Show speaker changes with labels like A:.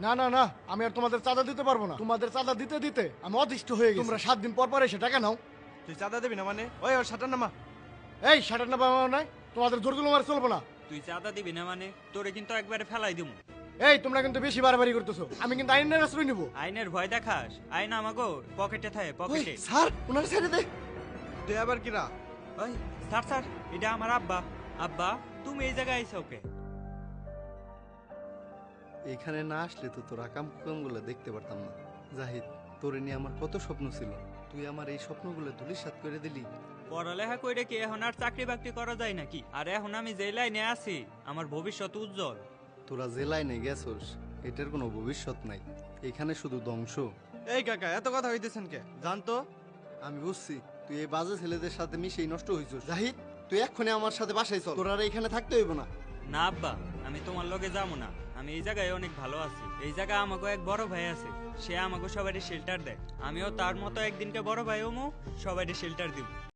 A: না না না, আমি আর তোমাদের চাঁদা দিতে পারবো না। তোমাদের চাঁদা দিতে দিতে আমি অতিষ্ঠ হয়ে গেছি। তোমরা 7 দিন পর পর এসে টাকা নাও।
B: তুই চাঁদা দিবি না মানে? ওই ওর শাটার নামা।
A: এই শাটার না বাবা নাই, তোমাদের জোর জুলুম আর চলবো না।
C: তুই চাঁদা দিবি না মানে তোরে কিন্তু একবারে ফেলাই দিমু।
A: এই তোমরা কিন্তু বেশি বাড়াবাড়ি করতেছো, আমি কিন্তু আইনের আশ্রয় নিবো।
C: আইনের ভয় দেখাস? আইন আমাগো পকেটে থাকে, পকেটে।
B: স্যার ওনার ছেড়ে দে। তুই আবার কিরা?
C: ওই স্যার স্যার, এটা আমার আব্বা। আব্বা তুমি এই জায়গায় আইছো ওকে?
D: এখানে না আসলে তো তোর আকাম কুকামগুলো দেখতে পারতাম না। জাহিদ, তোরে নিয়ে আমার কত স্বপ্ন ছিল, তুই আমার এই স্বপ্নগুলো ধূলিসাৎ করে দিলি।
C: পড়ালেখা কইরে কি এখন আর চাকরি বাকরি করা যায় নাকি? আর এখন আমি যে লাইনে আছি আমার ভবিষ্যৎ উজ্জ্বল।
D: তোরা যে লাইনে গেছস এটার কোনো ভবিষ্যৎ নাই, এখানে শুধু ধ্বংস।
B: এই কাকা এত কথা হইতেছেন কে? জানতো
D: আমি বুঝছি তুই এই বাজে ছেলেদের সাথে মিশেই নষ্ট হইছিস। জাহিদ, তুই এক্ষুনি আমার সাথে বাসায় চল, তোর আর এখানে থাকতে হইব না।
C: না আব্বা, আমি তোমার লগে যাবো না। আমি এই জায়গায় অনেক ভালো আছি। এই জায়গায় আমাকে এক বড় ভাই আছে, সে আমাকে সবারই শেল্টার দেয়। আমিও তার মতো একদিনকে বড় ভাই হমু, সবারই শেল্টার দিব।